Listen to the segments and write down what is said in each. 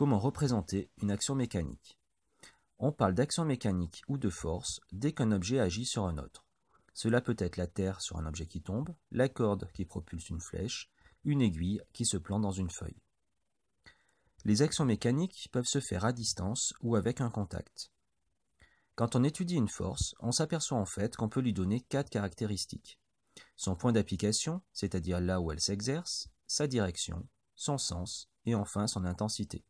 Comment représenter une action mécanique? On parle d'action mécanique ou de force dès qu'un objet agit sur un autre. Cela peut être la terre sur un objet qui tombe, la corde qui propulse une flèche, une aiguille qui se plante dans une feuille. Les actions mécaniques peuvent se faire à distance ou avec un contact. Quand on étudie une force, on s'aperçoit en fait qu'on peut lui donner 4 caractéristiques. Son point d'application, c'est-à-dire là où elle s'exerce, sa direction, son sens et enfin son intensité.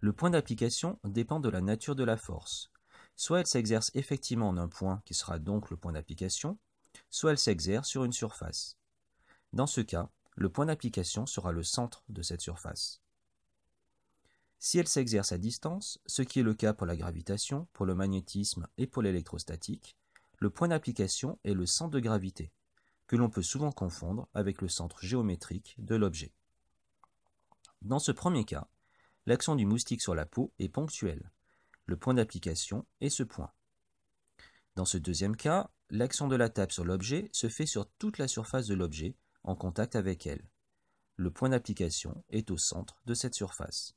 Le point d'application dépend de la nature de la force. Soit elle s'exerce effectivement en un point qui sera donc le point d'application, soit elle s'exerce sur une surface. Dans ce cas, le point d'application sera le centre de cette surface. Si elle s'exerce à distance, ce qui est le cas pour la gravitation, pour le magnétisme et pour l'électrostatique, le point d'application est le centre de gravité, que l'on peut souvent confondre avec le centre géométrique de l'objet. Dans ce premier cas, l'action du moustique sur la peau est ponctuelle. Le point d'application est ce point. Dans ce deuxième cas, l'action de la tape sur l'objet se fait sur toute la surface de l'objet, en contact avec elle. Le point d'application est au centre de cette surface.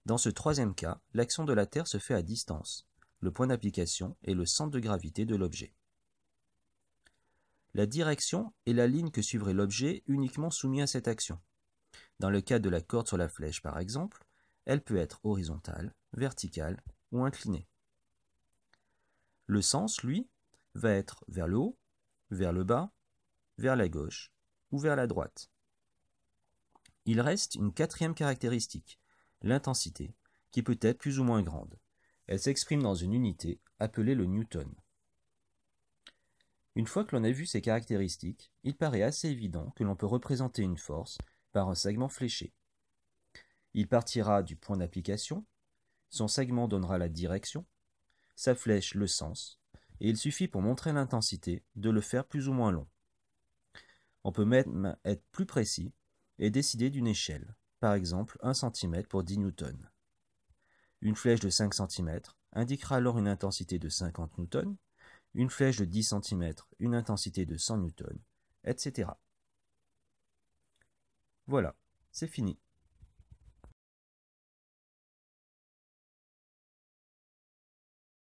Dans ce troisième cas, l'action de la Terre se fait à distance. Le point d'application est le centre de gravité de l'objet. La direction est la ligne que suivrait l'objet uniquement soumis à cette action. Dans le cas de la corde sur la flèche par exemple, elle peut être horizontale, verticale ou inclinée. Le sens, lui, va être vers le haut, vers le bas, vers la gauche ou vers la droite. Il reste une quatrième caractéristique, l'intensité, qui peut être plus ou moins grande. Elle s'exprime dans une unité appelée le newton. Une fois que l'on a vu ces caractéristiques, il paraît assez évident que l'on peut représenter une force par un segment fléché. Il partira du point d'application, son segment donnera la direction, sa flèche le sens, et il suffit pour montrer l'intensité de le faire plus ou moins long. On peut même être plus précis et décider d'une échelle, par exemple 1 cm pour 10 newtons. Une flèche de 5 cm indiquera alors une intensité de 50 newtons, une flèche de 10 cm une intensité de 100 newtons, etc. Voilà, c'est fini.